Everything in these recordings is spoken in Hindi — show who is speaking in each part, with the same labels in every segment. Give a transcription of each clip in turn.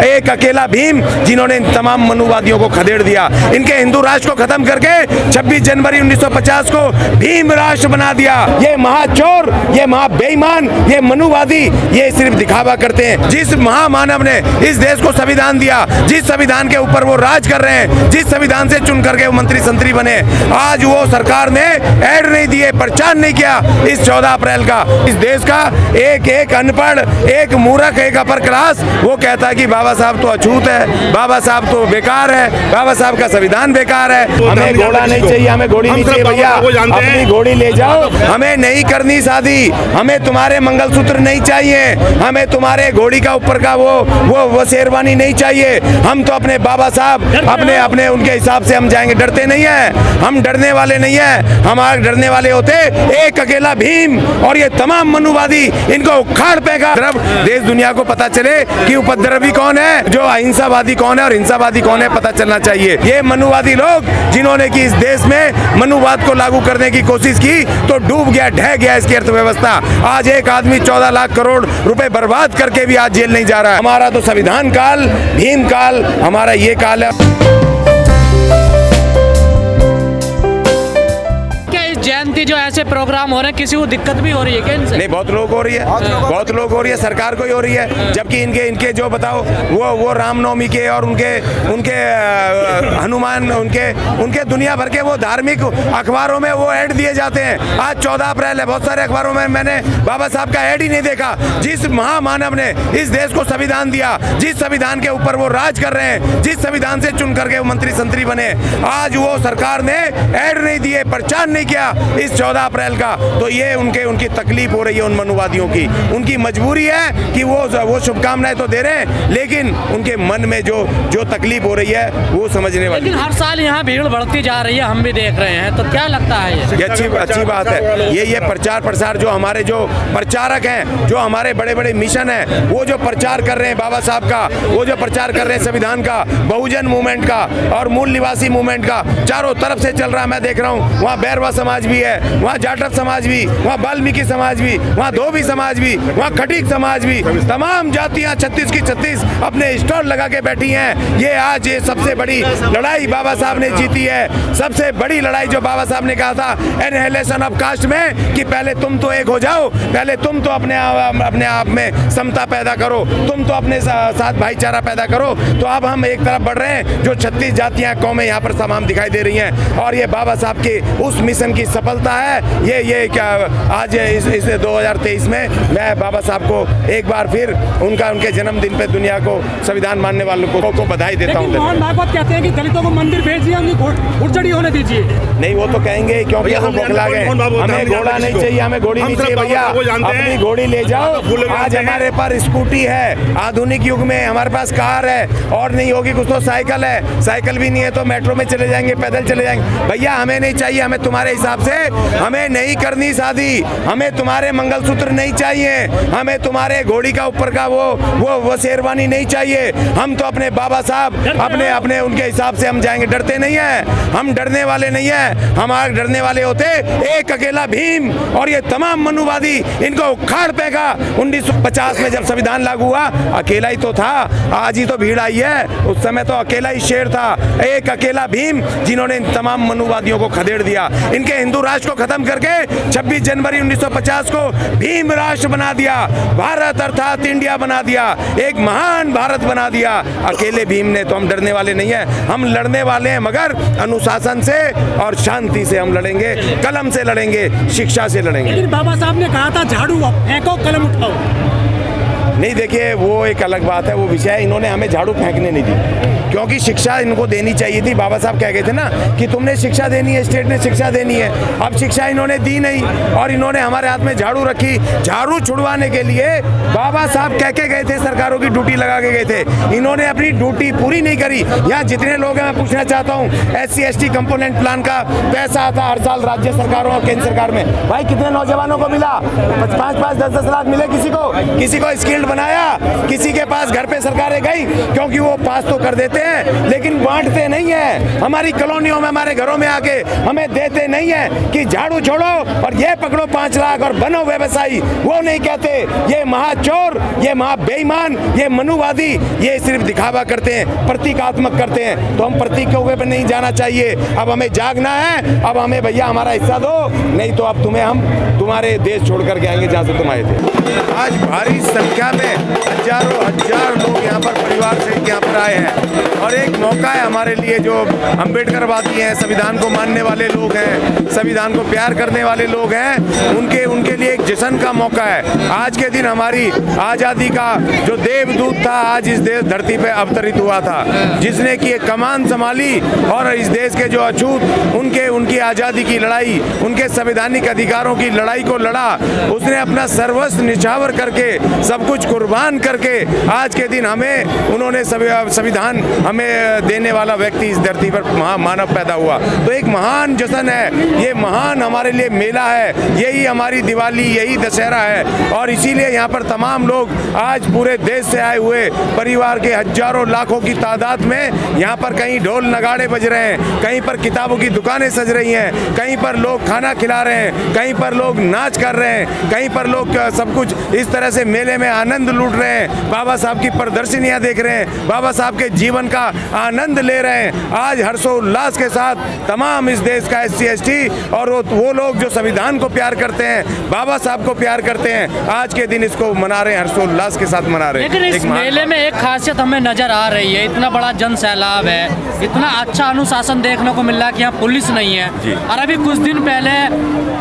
Speaker 1: एक अकेला भीम जिन्होंने इन तमाम मनुवादियों को खदेड़ दिया, इनके हिंदू राष्ट्र को खत्म करके 26 जनवरी 1950 को भीम राष्ट्र बना दिया। ये महाचोर, ये महाबेईमान, ये मनुवादी, ये सिर्फ दिखावा करते हैं। जिस महामानव ने इस देश को संविधान दिया, जिस संविधान के ऊपर वो राज कर रहे हैं, जिस संविधान से चुन करके वो मंत्री संतरी बने, आज वो सरकार ने ऐड नहीं दिए, प्रचार नहीं किया इस 14 अप्रैल का। इस देश का एक एक अनपढ़, एक मूर्ख, एक अपर क्लास वो कहता है कि बाबा साहब तो अछूत है, बाबा साहब तो बेकार है, बाबा साहब का संविधान बेकार है। हमें घोड़ा नहीं चाहिए, हमें घोड़ी नहीं चाहिए भैया, अपनी घोड़ी ले जाओ। हमें नहीं करनी शादी, हमें तुम्हारे मंगलसूत्र नहीं चाहिए, हमें तुम्हारे घोड़ी का ऊपर का वो शेरवानी नहीं चाहिए। हम तो अपने बाबा साहब अपने उनके हिसाब से हम जाएंगे, डरते नहीं है, हम डरने वाले नहीं है। हमारे डरने वाले होते एक अकेला भीम और ये तमाम मनुवादी, इनको उखाड़ फेंका। देश दुनिया को पता चले कि उपद्रवी कौन है, जो अहिंसावादी कौन है और हिंसावादी कौन है, पता चलना चाहिए। ये मनुवादी लोग जिन्होंने कि इस देश में मनुवाद को लागू करने की कोशिश की तो डूब गया, ढह गया इसकी अर्थव्यवस्था। आज एक आदमी 14 लाख करोड़ रुपए बर्बाद करके भी आज जेल नहीं जा रहा है। हमारा तो संविधान काल, भीम काल, हमारा ये काल है।
Speaker 2: जयंती जो ऐसे प्रोग्राम हो रहे हैं, किसी को दिक्कत भी हो रही है क्या इनसे?
Speaker 1: नहीं, बहुत लोग हो रही है, बहुत लोग हो रही है, सरकार को ही हो रही है। जबकि इनके जो बताओ वो रामनवमी के और उनके हनुमान, उनके दुनिया भर के वो धार्मिक अखबारों में वो ऐड दिए जाते हैं। आज 14 अप्रैल है, बहुत सारे अखबारों में मैंने बाबा साहब का ऐड ही नहीं देखा। जिस महामानव ने इस देश को संविधान दिया, जिस संविधान के ऊपर वो राज कर रहे हैं, जिस संविधान से चुन करके वो मंत्री संतरी बने, आज वो सरकार ने ऐड नहीं दिए, प्रचार नहीं किया इस 14 अप्रैल का। तो ये उनकी तकलीफ हो रही है, उन मनुवादियों की, उनकी मजबूरी है कि वो शुभकामनाएं तो दे रहे हैं, लेकिन उनके मन में जो तकलीफ हो रही है वो समझने वाली।
Speaker 2: लेकिन हर साल यहाँ भीड़ बढ़ती जा रही है, हम भी देख रहे हैं, तो क्या लगता है ये
Speaker 1: अच्छी बात है। ये प्रचार प्रसार जो हमारे जो प्रचारक हैं, जो हमारे बड़े बड़े मिशन है, वो जो प्रचार कर रहे हैं बाबा साहब का, वो जो प्रचार कर रहे हैं संविधान का, बहुजन मूवमेंट का और मूल निवासी मूवमेंट का, चारों तरफ से चल रहा है। मैं देख रहा हूँ वहाँ बैरवा समाज भी है, वहाँ जाटव समाज भी, वहाँ वाल्मीकि समाज भी, वहाँ धोबी समाज भी, वहाँ खटीक समाज भी, तमाम जातियाँ 36 की 36 अपने स्टॉल लगा के बैठी हैं। ये आज ये सबसे बड़ी लड़ाई बाबा साहब ने जीती है, सबसे बड़ी लड़ाई जो बाबा साहब ने कहा था एनहिलेशन ऑफ कास्ट में, कि पहले तुम तो एक हो जाओ, पहले तुम तो अपने आप में समता पैदा करो, तुम तो अपने साथ भाईचारा पैदा करो। तो अब हम एक तरफ बढ़ रहे हैं, जो 36 जातियाँ कौमें यहाँ पर तमाम दिखाई दे रही हैं, और ये बाबा साहब के उस मिशन की सफलता है। ये क्या आज इस 2023 में मैं बाबा साहब को एक बार फिर उनके जन्मदिन पे दुनिया को संविधान मानने वालों को बधाई देता हूँ।
Speaker 3: मोहन भागवत कहते हैं कि दलितों को मंदिर भेजिए, उनकी उड़चड़ी होने दीजिए।
Speaker 1: नहीं, वो तो कहेंगे क्योंकि वो बौखला गए। हमें घोड़ा नहीं चाहिए, हमें घोड़ी नहीं चाहिए भैया, अपनी घोड़ी ले जाओ। आज हमारे पास स्कूटी है, आधुनिक युग में हमारे पास कार है, और नहीं होगी कुछ तो साइकिल है, साइकिल भी नहीं है तो मेट्रो में चले जाएंगे, पैदल चले जाएंगे। भैया हमें नहीं चाहिए, हमें तुम्हारे हिसाब से हमें नहीं करनी शादी, हमें तुम्हारे मंगलसूत्र नहीं चाहिए, हमें तुम्हारे घोड़ी का ऊपर का वो शेरवानी नहीं चाहिए। हम तो अपने बाबा साहब अपने उनके हिसाब से हम जाएंगे, डरते नहीं है, हम डरने वाले नहीं है। हमारे डरने वाले होते एक अकेला भीम और ये तमाम मनुवादी, इनको उखाड़ फेंका। 1950 में जब संविधान लागू हुआ अकेला ही तो था, आज ही तो भीड़ आई है, उस समय तो अकेला ही शेर था। एक अकेला भीम जिन्होंने इन तमाम मनुवादियों को खदेड़ दिया, इनके हिंदू राष्ट्र को खत्म करके 26 जनवरी 1950 को भीम राष्ट्र बना दिया, भारत अर्थात इंडिया बना दिया, एक महान भारत बना दिया। अकेले भीम ने तो हम डरने वाले नहीं है, हम लड़ने वाले हैं, मगर अनुशासन से और शांति से हम लड़ेंगे, कलम से लड़ेंगे, शिक्षा से लड़ेंगे।
Speaker 3: लेकिन बाबा साहब ने कहा था झाड़ू फेंको, कलम उठाओ।
Speaker 1: नहीं, देखिए वो एक अलग बात है, वो विषय है। इन्होंने हमें झाड़ू फेंकने नहीं दी, क्योंकि शिक्षा इनको देनी चाहिए थी। बाबा साहब कह गए थे ना कि तुमने शिक्षा देनी है, स्टेट ने शिक्षा देनी है। अब शिक्षा इन्होंने दी नहीं और इन्होंने हमारे हाथ में झाड़ू रखी। झाड़ू छुड़वाने के लिए बाबा साहब कह के गए थे, सरकारों की ड्यूटी लगा के गए थे, इन्होंने अपनी ड्यूटी पूरी नहीं करी। यहाँ जितने लोग हैं, मैं पूछना चाहता हूँ, SC ST कंपोनेंट प्लान का पैसा आता हर साल राज्य सरकारों और केंद्र सरकार में, भाई कितने नौजवानों को मिला? 5-5, 10-10 लाख मिले किसी को स्किल्ड बनाया, किसी के पास घर पे सरकारें गई क्योंकि वो पास तो कर देते हैं लेकिन बांटते नहीं है। हमारी कॉलोनियों में, हमारे घरों में आके हमें देते नहीं है कि झाड़ू छोड़ो और ये पकड़ो 5 लाख और बनो व्यवसायी, वो नहीं कहते। ये महाचोर, ये महाबेईमान, ये मनुवादी, ये सिर्फ दिखावा करते हैं, प्रतीकात्मक करते हैं। तो हम प्रतीकों पे नहीं जाना चाहिए। अब हमें जागना है, अब हमें भैया हमारा हिस्सा दो, नहीं तो अब तुम्हें हम तुम्हारे देश छोड़ करके आएंगे जहाँ से तुम आए थे। आज भारी संख्या में हजारों हजार लोग यहाँ पर परिवार से यहाँ पर आए हैं और एक मौका है हमारे लिए, जो अम्बेडकरवादी हैं, संविधान को मानने वाले लोग हैं, संविधान को प्यार करने वाले लोग हैं, उनके लिए एक जश्न का मौका है। आज के दिन हमारी आज़ादी का जो देवदूत था आज इस देश धरती पे अवतरित हुआ था, जिसने की एक कमान संभाली और इस देश के जो अछूत उनकी आज़ादी की लड़ाई, उनके संवैधानिक अधिकारों की लड़ाई को लड़ा। उसने अपना सर्वस्व निछावर करके, सब कुछ कुर्बान करके आज के दिन हमें उन्होंने संविधान हमें देने वाला व्यक्ति इस धरती पर मानव पैदा हुआ। तो एक महान जश्न है, ये महान हमारे लिए मेला है, यही हमारी दिवाली, यही दशहरा है। और इसीलिए यहाँ पर तमाम लोग आज पूरे देश से आए हुए परिवार के हजारों लाखों की तादाद में यहाँ पर कहीं ढोल नगाड़े बज रहे हैं, कहीं पर किताबों की दुकानें सज रही हैं, कहीं पर लोग खाना खिला रहे हैं, कहीं पर लोग नाच कर रहे हैं, कहीं पर लोग सब कुछ इस तरह से मेले में आनंद लूट रहे हैं, बाबा साहब की प्रदर्शनियां देख रहे हैं, बाबा साहब के जीवन का आनंद ले रहे हैं। आज हर्षोल्लास के साथ तमाम इस देश का SC ST और वो लोग जो संविधान को प्यार करते हैं, बाबा साहब को प्यार करते हैं, आज के दिन इसको मना रहे हैं, हर्षोल्लास के साथ मना रहे हैं।
Speaker 2: लेकिन इस मेले में एक खासियत हमें नजर आ रही है, इतना बड़ा जन सैलाब है, इतना अच्छा अनुशासन देखने को मिल रहा है कि यहाँ पुलिस नहीं है। और अभी कुछ दिन पहले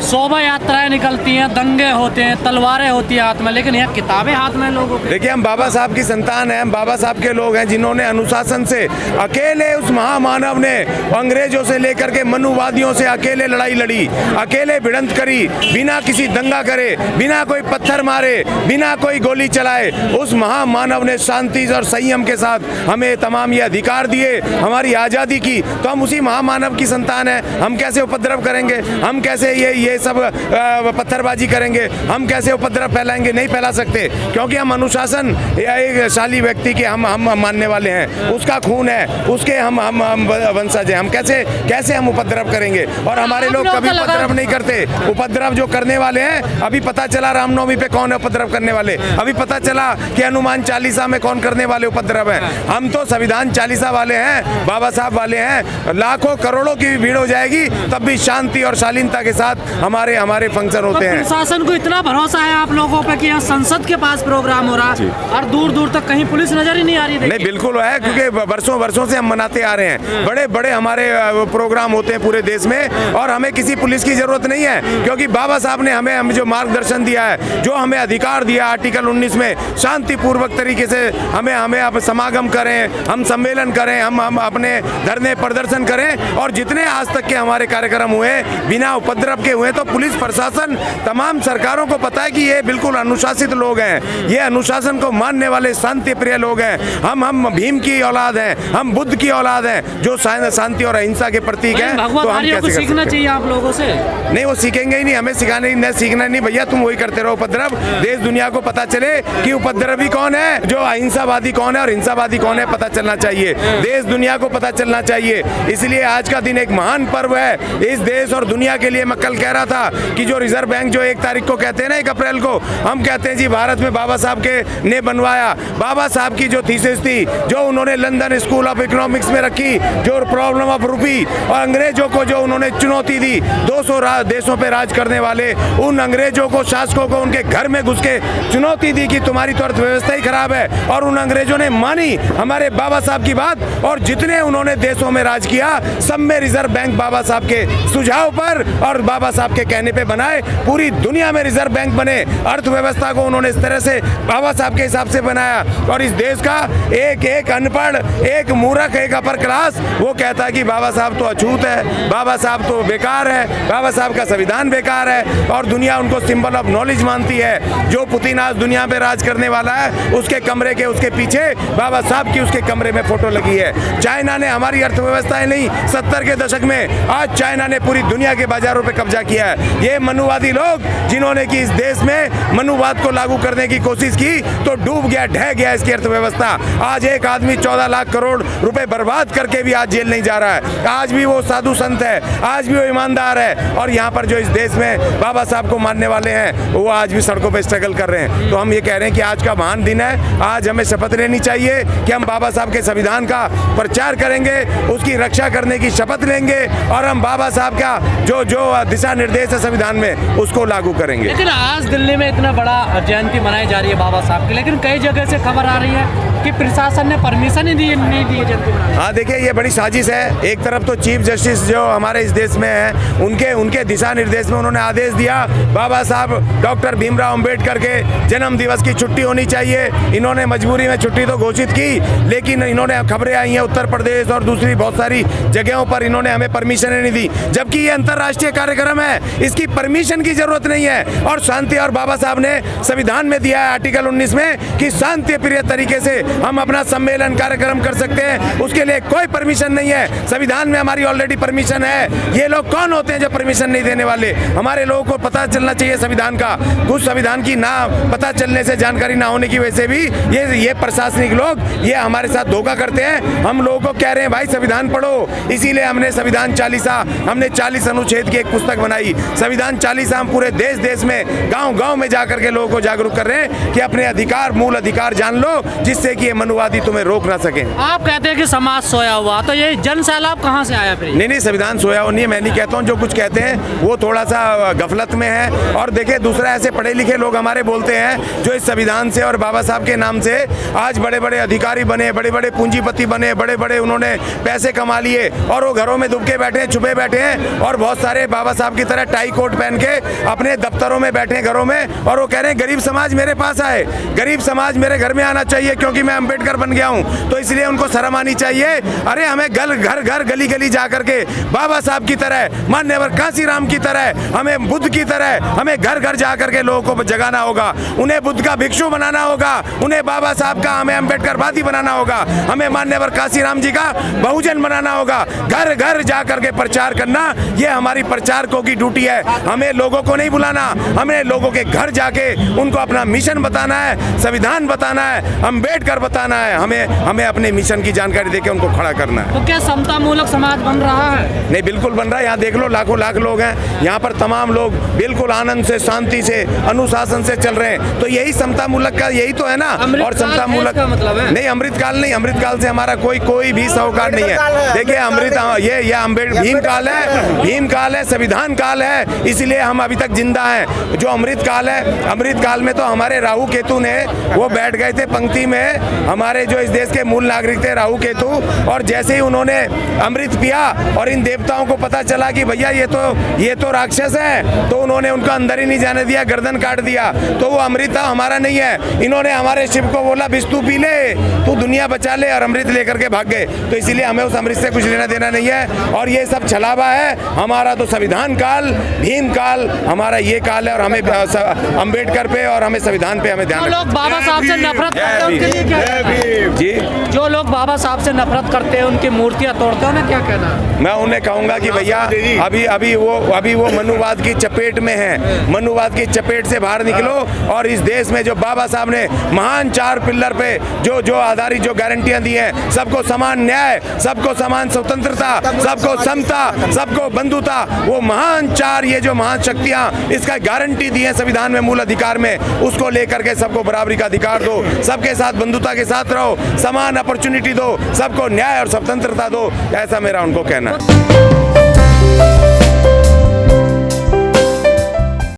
Speaker 2: शोभा यात्राएं निकलती हैं, दंगे होते हैं, तलवारें होती है हाथ में, लेकिन यहाँ किताबें हाथ में लोगों के।
Speaker 1: देखिए, हम बाबा साहब की संतान हैं, हम बाबा साहब के लोग हैं जिन्होंने अनुशासन से अकेले, उस महामानव ने अंग्रेजों से लेकर के मनुवादियों से अकेले लड़ाई लड़ी, अकेले भिड़ंत करी, बिना किसी दंगा करे, बिना कोई पत्थर मारे, बिना कोई गोली चलाए। उस महामानव ने शांति और संयम के साथ हमें तमाम ये अधिकार दिए, हमारी आज़ादी की। तो हम उसी महामानव की संतान हैं, हम कैसे उपद्रव करेंगे, हम कैसे ये सब पत्थरबाजी करेंगे, हम कैसे उपद्रव फैलाएंगे? नहीं फैला सकते, क्योंकि हम अनुशासन या एक शाली व्यक्ति के हम मानने वाले हैं, उसका खून है, उसके हम वंशज हैं। हम कैसे हम उपद्रव करेंगे? और हमारे लोग कभी उपद्रव नहीं करते। उपद्रव जो करने वाले हैं, अभी पता चला रामनवमी पे कौन है उपद्रव करने वाले, अभी पता चला कि हनुमान चालीसा में कौन करने वाले उपद्रव है। हम तो संविधान चालीसा वाले हैं, बाबा साहब वाले हैं। लाखों करोड़ों की भी भीड़ हो जाएगी, तब भी शांति और शालीनता के साथ हमारे फंक्शन होते हैं।
Speaker 2: प्रशासन को इतना भरोसा है आप लोगों पे कि यहाँ संसद के पास प्रोग्राम हो रहा है और दूर दूर तक कहीं पुलिस नजर ही नहीं आ रही।
Speaker 1: नहीं, बिल्कुल है, क्योंकि वर्षों से हम मनाते आ रहे हैं। बड़े हमारे प्रोग्राम होते हैं पूरे देश में और हमें किसी पुलिस की जरूरत नहीं है, क्योंकि बाबा साहब ने हमें जो मार्गदर्शन दिया है, जो हमें अधिकार दिया आर्टिकल 19 में, शांतिपूर्वक तरीके से हमें अब समागम करें, हम सम्मेलन करें, हम अपने धरने प्रदर्शन करें। और जितने आज तक के हमारे कार्यक्रम हुए बिना उपद्रव के हुए, तो पुलिस प्रशासन, तमाम सरकारों को पता है कि ये बिल्कुल अनुशासित लोग हैं, ये अनुशासन को मानने वाले शांति प्रिय लोग हैं। हम भीम की औलाद हैं, हम बुद्ध की औलाद हैं, जो शांति और अहिंसा के प्रतीक हैं। तो हम कैसे
Speaker 2: सीखना चाहिए आप लोगों से?
Speaker 1: नहीं, वो सीखेंगे ही नहीं, हमें सिखाने नहीं, सीखना नहीं भैया, तुम वही करते रहो उपद्रव। देश दुनिया को पता चले कि उपद्रवी कौन है, जो अहिंसावादी कौन है और हिंसावादी कौन है, पता चलना चाहिए। देश दुनिया को पता चलना चाहिए। इसलिए आज का दिन एक महान पर्व है इस देश और दुनिया के लिए। मैं कल कह रहा था कि जो रिजर्व बैंक जो 1 तारीख को कहते हैं ना, 1 अप्रैल को, हम कहते हैं जी भारत में बाबा साहब के ने बनवाया। बाबा साहब की जो थीसिस थी, जो उन्होंने लंदन स्कूल ऑफ इकोनॉमिक्स में रखी, जो प्रॉब्लम ऑफ रूपी, और अंग्रेजों को जो उन्होंने चुनौती दी, 200 देशों पे राज करने वाले उन अंग्रेजों को, शासकों को उनके घर में घुस के चुनौती दी कि तुम्हारी तो अर्थव्यवस्था ही खराब है। और उन अंग्रेजों ने मानी हमारे बाबा साहब की बात, और जितने उन्होंने देशों में राज किया, सब में रिजर्व बैंक बाबा साहब के सुझाव पर और बाबा साहब के कहने पे बनाए। पूरी दुनिया में रिजर्व बैंक बने, अर्थव्यवस्था को उन्होंने इस तरह से बाबा साहब के हिसाब से बनाया। और इस देश का एक अनपढ़ एक मूर्ख, एक अपर क्लास वो कहता है कि बाबा साहब तो अछूत है, बाबा साहब तो बेकार है, बाबा साहब का संविधान बेकार है, और दुनिया उनको सिंबल ऑफ नॉलेज मानती है। जो पुतिन आज दुनिया पे राज करने वाला है, उसके कमरे के उसके पीछे बाबा साहब की उसके कमरे में फोटो लगी है। चाइना ने हमारी अर्थव्यवस्था नहीं, 70 के दशक में आज चाइना ने पूरी दुनिया के बाजारों पे कब्जा किया है। ये मनुवादी लोग जिन्होंने कि इस देश में मनुवाद को लागू करने की कोशिश की तो डूब गया, ढह गया इसकी अर्थव्यवस्था। आज एक आदमी 14 लाख करोड़ रुपए बर्बाद करके भी आज जेल नहीं जा रहा है। आज भी वो साधु संत है, आज भी वो ईमानदार है, और यहाँ पर जो इस देश में बाबा साहब को मानने वाले हैं वो आज भी सड़कों पे स्ट्रगल कर रहे हैं। तो हम ये कह रहे हैं कि आज का महान दिन है। आज हमें शपथ लेनी चाहिए कि हम बाबा साहब के संविधान का प्रचार करेंगे, उसकी रक्षा करने की शपथ लेंगे, और हम बाबा साहब का जो दिशा निर्देश है संविधान में उसको लागू करेंगे।
Speaker 2: लेकिन आज दिल्ली में इतना बड़ा जयंती मनाई जा रही है बाबा साहब की, लेकिन कई जगह से खबर आ रही है कि प्रशासन ने परमिशन ही नहीं दी जयंती मनाने।
Speaker 1: हाँ, देखिए ये बड़ी साजिश है। एक तरफ तो चीफ जस्टिस जो हमारे इस देश में है उनके दिशा निर्देश में उन्होंने आदेश दिया बाबा साहब डॉक्टर भीमराव अंबेडकर के जन्म दिवस की छुट्टी होनी चाहिए। इन्होंने मजबूरी में छुट्टी तो घोषित की, लेकिन इन्होंने खबरें आई हैं उत्तर प्रदेश और दूसरी बहुत सारी जगहों पर इन्होंने हमें परमिशन नहीं दी, जबकि ये अंतर्राष्ट्रीय कार्यक्रम है, इसकी परमिशन की जरूरत नहीं है। और शांति, और बाबा साहब ने संविधान में दिया है आर्टिकल 19 में कि शांति प्रिय तरीके से हम अपना सम्मेलन कार्यक्रम कर सकते हैं, उसके लिए कोई परमिशन नहीं है। संविधान में हमारी ऑलरेडी परमिशन है। ये लोग कौन होते हैं जो परमिशन नहीं देने वाले? हमारे लोगों को पता चलना चाहिए संविधान का। कुछ संविधान की ना पता चलने से, जानकारी ना होने की वजह से भी ये प्रशासनिक लोग ये हमारे साथ धोखा करते हैं। हम लोगों को कह रहे हैं भाई संविधान पढ़ो, इसीलिए हमने संविधान चालीसा, हमने 40 अनुच्छेद की एक पुस्तक बनाई। संविधान चालीसा हम पूरे देश में गांव में जाकर के लोगों को जागरूक कर रहे हैं कि अपने अधिकार, मूल अधिकार जान लो, जिससे कि ये मनुवादी तुम्हें रोक ना सके।
Speaker 2: आप कहते हैं कि समाज सोया हुआ, तो ये जन सैलाब कहाँ से आया फिर?
Speaker 1: नहीं, संविधान सोया हुआ नहीं है, मैं नहीं कहता हूँ। जो कुछ कहते हैं वो थोड़ा सा गफलत में है। और देखिए दूसरा, ऐसे पढ़े लिखे लोग हमारे बोलते हैं जो इस संविधान से और बाबा साहब के नाम से आज बड़े बड़े अधिकारी बने, बड़े बड़े पूंजीपति बने, बड़े बड़े उन्होंने पैसे कमा लिए, और वो घरों में दुबके बैठे हैं, छुपे बैठे हैं, और बहुत सारे बाबा साहब की तरह टाई कोट पहन के अपने दफ्तरों में बैठे घरों में, और वो कह रहे हैं गरीब समाज मेरे पास आए, गरीब समाज मेरे घर में आना चाहिए क्योंकि मैं अम्बेडकर बन गया हूँ, तो इसलिए उनको शर्म आनी चाहिए। अरे हमें घर घर गली गली जा करके बाबा साहब की तरह, मान्यवर कांसीराम की तरह, हमें बुद्ध की तरह, हमें घर घर जा करके लोगों को जगाना होगा। उन्हें बुद्ध का भिक्षु बनाना होगा, उन्हें बाबा साहब का, हमें अम्बेडकरवादी बनाना होगा, हमें मान्यवर कांसीराम जी का बहुजन बनाना होगा। घर घर जा करके प्रचार करना, ये हमारी प्रचारकों की ड्यूटी है। हमें लोगों को नहीं बुलाना, हमें लोगों के घर जाके उनको अपना मिशन बताना है, संविधान बताना है, अम्बेडकर बताना है। हमें अपने मिशन की जानकारी देके उनको खड़ा करना है।
Speaker 2: तो क्या समता मूलक समाज बन रहा है?
Speaker 1: नहीं, बिल्कुल बन रहा है। यहाँ देख लो, लाखों लाख लोग हैं यहाँ पर, तमाम लोग बिल्कुल आनंद से, शांति से, अनुशासन से चल रहे हैं। तो यही समता मूलक का यही तो है ना। और समता मूलक
Speaker 2: का मतलब है?
Speaker 1: नहीं, अमृतकाल नहीं, अमृतकाल से हमारा कोई भी सरोकार नहीं है। देखिए अमृत, ये अम्बेडकर भीम काल है, भीम काल है, संविधान काल है, इसलिए हम अभी तक जिंदा हैं। जो अमृत काल है, अमृत काल में तो हमारे राहु केतु ने वो बैठ गए थे पंक्ति में, हमारे जो इस देश के मूल नागरिक थे राहु केतु, और जैसे ही उन्होंने अमृत पिया और इन देवताओं को पता चला कि भैया ये तो राक्षस है, तो उन्होंने उनको अंदर ही नहीं जाने दिया, गर्दन काट दिया। तो वो अमृत हमारा नहीं है। इन्होंने हमारे शिव को बोला बिस्तु पी ले, तू दुनिया बचा ले, और अमृत लेकर के भाग गए। तो इसीलिए हमें उस अमृत से कुछ लेना देना नहीं है, और ये सब छलावा है। हमारा तो संविधान काल, भीम काल हमारा ये काल है, और हमें अम्बेडकर पे और हमें संविधान पे हमें ध्यान।
Speaker 2: जो लोग बाबा साहब से नफरत करते हैं उनके लिए क्या कहना है?
Speaker 1: जी,
Speaker 2: जो लोग बाबा साहब से नफरत करते हैं, उनकी मूर्तियां तोड़ते हैं, उन्हें क्या कहना है?
Speaker 1: मैं उन्हें कहूंगा कि भैया अभी वो मनुवाद की चपेट में है, मनुवाद की चपेट से बाहर निकलो, और इस देश में जो बाबा साहब ने महान 4 पिल्लर पे जो आधारित जो गारंटियां दी हैं, सबको समान न्याय, सबको समान स्वतंत्रता, सबको समता, सबको बंधुता, वो महान 4 ये जो महान शक्तियां इसका गारंटी दी है संविधान में, मूल अधिकार में, उसको लेकर के सबको बराबरी का अधिकार दो, सबके साथ बंधुता के साथ रहो, समान अपॉर्चुनिटी दो, सबको न्याय और स्वतंत्रता दो, ऐसा मेरा उनको कहना है।